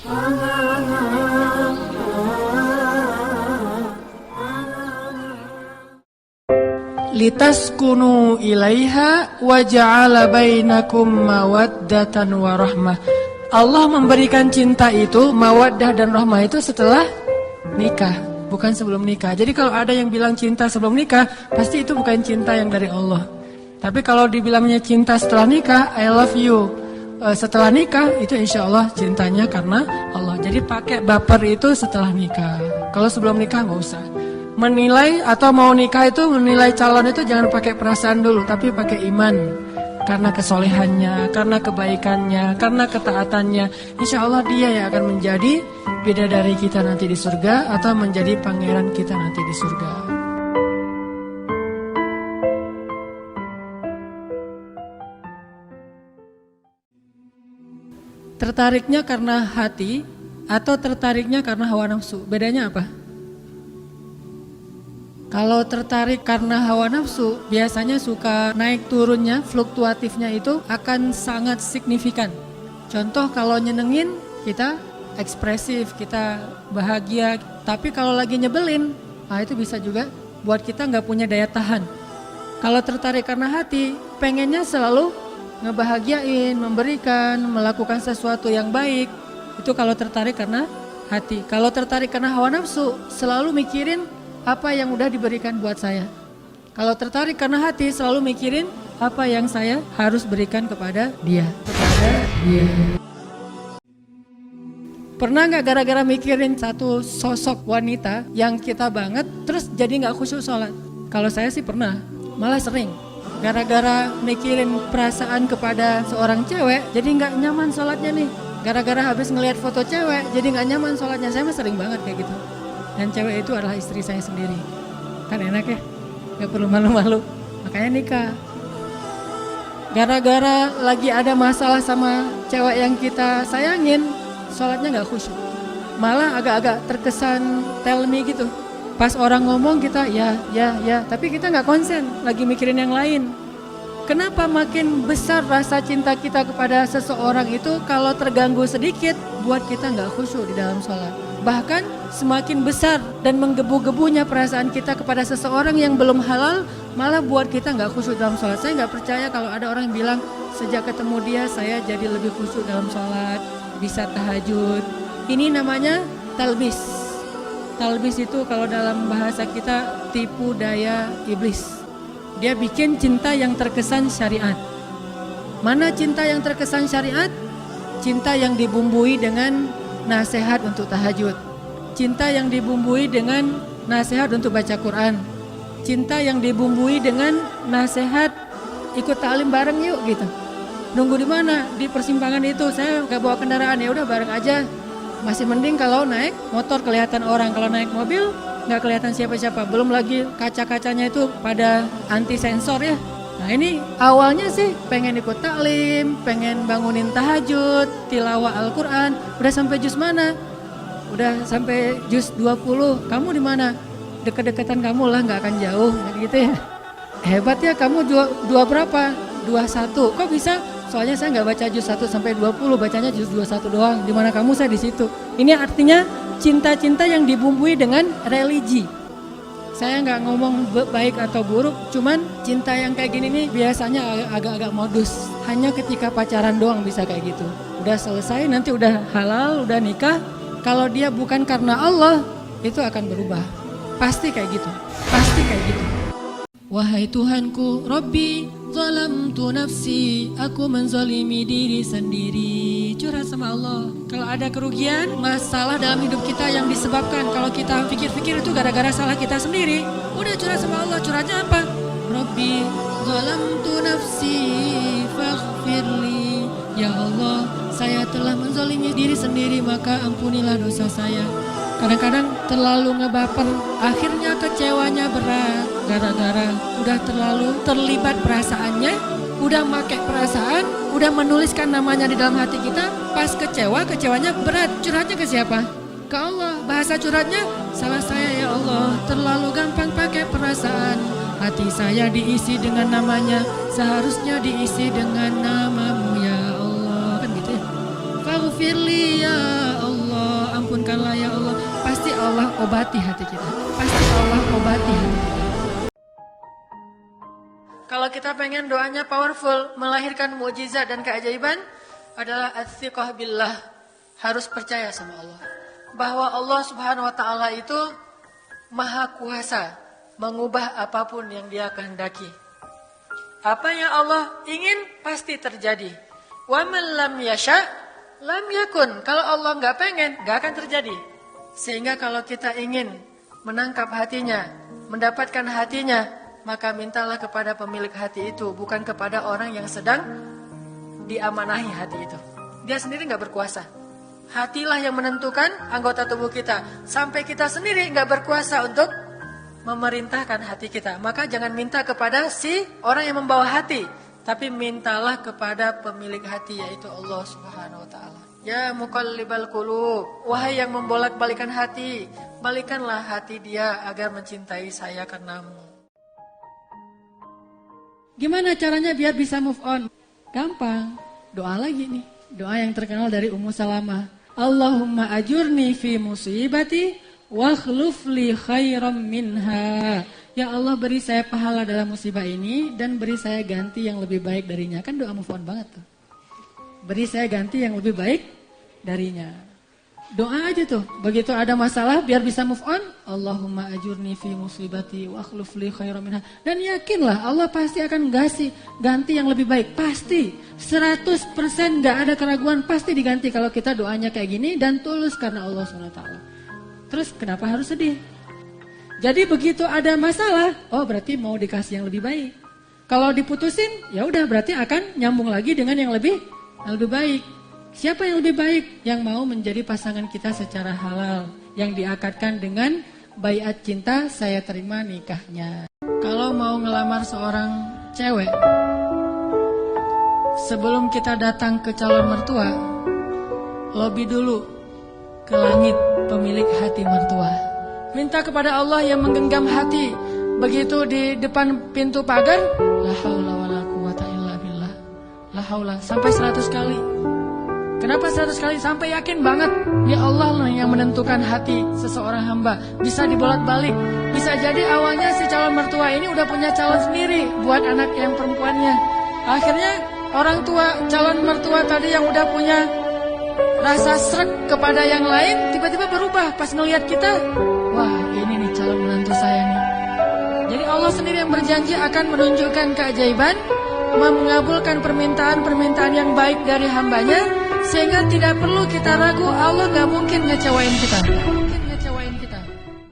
Litaskunu ilaiha wa ja'ala bainakum mawaddatan wa rahmah. Allah memberikan cinta itu, mawaddah dan rahmah itu setelah nikah, bukan sebelum nikah. Jadi kalau ada yang bilang cinta sebelum nikah, pasti itu bukan cinta yang dari Allah. Tapi kalau dibilangnya cinta setelah nikah, I love you, setelah nikah, itu insya Allah cintanya karena Allah. Jadi pakai baper itu setelah nikah. Kalau sebelum nikah nggak usah. Menilai atau mau nikah itu, menilai calon itu jangan pakai perasaan dulu, tapi pakai iman. Karena kesolehannya, karena kebaikannya, karena ketaatannya, insya Allah dia yang akan menjadi bidadari kita nanti di surga, atau menjadi pangeran kita nanti di surga. Tertariknya karena hati atau tertariknya karena hawa nafsu, bedanya apa? Kalau tertarik karena hawa nafsu, biasanya suka naik turunnya, fluktuatifnya itu akan sangat signifikan. Contoh kalau nyenengin, kita ekspresif, kita bahagia. Tapi kalau lagi nyebelin, itu bisa juga buat kita nggak punya daya tahan. Kalau tertarik karena hati, pengennya selalu ngebahagiain, memberikan, melakukan sesuatu yang baik. Itu kalau tertarik karena hati. Kalau tertarik karena hawa nafsu, selalu mikirin apa yang udah diberikan buat saya. Kalau tertarik karena hati, selalu mikirin apa yang saya harus berikan kepada dia. Pernah gak gara-gara mikirin satu sosok wanita yang kita banget, terus jadi gak khusyuk sholat? Kalau saya sih pernah, malah sering. Gara-gara mikirin perasaan kepada seorang cewek, jadi gak nyaman sholatnya nih. Gara-gara habis ngelihat foto cewek, jadi gak nyaman sholatnya. Saya mah sering banget kayak gitu. Dan cewek itu adalah istri saya sendiri. Kan enak ya, gak perlu malu-malu. Makanya nikah. Gara-gara lagi ada masalah sama cewek yang kita sayangin, sholatnya gak khusyuk. Malah agak-agak terkesan tell me gitu. Pas orang ngomong kita ya, tapi kita gak konsen, lagi mikirin yang lain. Kenapa makin besar rasa cinta kita kepada seseorang itu kalau terganggu sedikit, buat kita gak khusyuk di dalam sholat. Bahkan semakin besar dan menggebu-gebunya perasaan kita kepada seseorang yang belum halal, malah buat kita gak khusyuk dalam sholat. Saya gak percaya kalau ada orang yang bilang, sejak ketemu dia saya jadi lebih khusyuk dalam sholat, bisa tahajud. Ini namanya talbis. Talbis itu kalau dalam bahasa kita tipu daya iblis. Dia bikin cinta yang terkesan syariat. Mana cinta yang terkesan syariat? Cinta yang dibumbui dengan nasihat untuk tahajud, cinta yang dibumbui dengan nasihat untuk baca Quran, cinta yang dibumbui dengan nasihat ikut taklim bareng yuk gitu. Nunggu di mana? Di persimpangan itu. Saya gak bawa kendaraan, ya udah bareng aja. Masih mending kalau naik motor kelihatan orang, kalau naik mobil nggak kelihatan siapa-siapa. Belum lagi kaca-kacanya itu pada anti sensor ya. Nah ini awalnya sih pengen ikut taklim, pengen bangunin tahajud, tilawah Al-Quran. Udah sampai juz mana? Udah sampai juz 20. Kamu di mana? Deket-deketan kamu lah, nggak akan jauh gitu ya. Hebat ya, kamu dua berapa? 21. Kok bisa? Soalnya saya nggak baca juz 1 sampai 20, bacanya juz 21 doang. Di mana kamu, saya di situ. Ini artinya cinta-cinta yang dibumbui dengan religi. Saya nggak ngomong baik atau buruk, cuman cinta yang kayak gini nih biasanya agak-agak modus. Hanya ketika pacaran doang bisa kayak gitu. Udah selesai, nanti udah halal, udah nikah. Kalau dia bukan karena Allah, itu akan berubah. Pasti kayak gitu. Pasti kayak gitu. Wahai Tuhanku, Rabbi, zalamtu nafsi, aku menzalimi diri sendiri. Curhat sama Allah. Kalau ada kerugian, masalah dalam hidup kita yang disebabkan, kalau kita pikir-pikir itu gara-gara salah kita sendiri, udah curhat sama Allah. Curhatnya apa? Rabbi, zalamtu nafsi, faghfirli. Ya Allah, saya telah menzalimi diri sendiri, maka ampunilah dosa saya. Kadang-kadang terlalu ngebaper, akhirnya kecewanya berat. Gara-gara udah terlalu terlibat perasaannya, udah pakai perasaan, udah menuliskan namanya di dalam hati kita. Pas kecewanya berat. Curhatnya ke siapa? Ke Allah. Bahasa curhatnya, salah saya ya Allah, terlalu gampang pakai perasaan. Hati saya diisi dengan namanya, seharusnya diisi dengan namamu ya Allah. Kan gitu ya. Faghfirli ya Allah. ampunkanlah ya Allah. Pasti Allah obati hati kita. Pasti Allah obati hati kita. Kalau kita pengen doanya powerful, melahirkan mukjizat dan keajaiban, adalah at-thiqah billah. Harus percaya sama Allah. Bahwa Allah Subhanahu wa taala itu Maha Kuasa mengubah apapun yang Dia kehendaki. Apa yang Allah ingin pasti terjadi. Wa man lam yasha lam yakun. Kalau Allah nggak pengen, nggak akan terjadi. Sehingga kalau kita ingin menangkap hatinya, mendapatkan hatinya, maka mintalah kepada pemilik hati itu, bukan kepada orang yang sedang diamanahi hati itu. Dia sendiri nggak berkuasa. Hatilah yang menentukan anggota tubuh kita. Sampai kita sendiri nggak berkuasa untuk memerintahkan hati kita. Maka jangan minta kepada si orang yang membawa hati, tapi mintalah kepada pemilik hati, yaitu Allah Subhanahu wa taala. Ya muqallibal qulub, wahai yang membolak-balikan hati, balikanlah hati dia agar mencintai saya karenamu. Gimana caranya biar bisa move on? Gampang, doa lagi nih. Doa yang terkenal dari Ummu Salamah. Allahumma ajurni fi musibati wa akhluf li khairam minha. Ya Allah, beri saya pahala dalam musibah ini dan beri saya ganti yang lebih baik darinya. Kan doa move on banget tuh. Beri saya ganti yang lebih baik darinya. Doa aja tuh. Begitu ada masalah biar bisa move on, Allahumma ajurni fi musibati wa akhluf li khairam minha. Dan yakinlah Allah pasti akan ngasih ganti yang lebih baik. Pasti 100% gak ada keraguan, pasti diganti kalau kita doanya kayak gini dan tulus karena Allah SWT. Terus kenapa harus sedih? Jadi begitu ada masalah, oh berarti mau dikasih yang lebih baik. Kalau diputusin, ya udah berarti akan nyambung lagi dengan yang lebih baik. Siapa yang lebih baik? Yang mau menjadi pasangan kita secara halal, yang diakadkan dengan baiat cinta, saya terima nikahnya. Kalau mau ngelamar seorang cewek, sebelum kita datang ke calon mertua, lobi dulu ke langit pemilik hati mertua. Minta kepada Allah yang menggenggam hati. Begitu di depan pintu pagar, la haula wala quwata illa billah. La haula sampai 100 kali. Kenapa 100 kali? Sampai yakin banget ya Allah lah yang menentukan hati seseorang hamba. Bisa dibolak-balik. Bisa jadi awalnya si calon mertua ini udah punya calon sendiri buat anak yang perempuannya. Akhirnya orang tua calon mertua tadi yang udah punya rasa srek kepada yang lain tiba-tiba berubah pas ngelihat kita. Wah, ini nih calon menantu saya nih. Jadi Allah sendiri yang berjanji akan menunjukkan keajaiban, mengabulkan permintaan-permintaan yang baik dari hambanya, sehingga tidak perlu kita ragu, Allah gak mungkin ngecewain kita.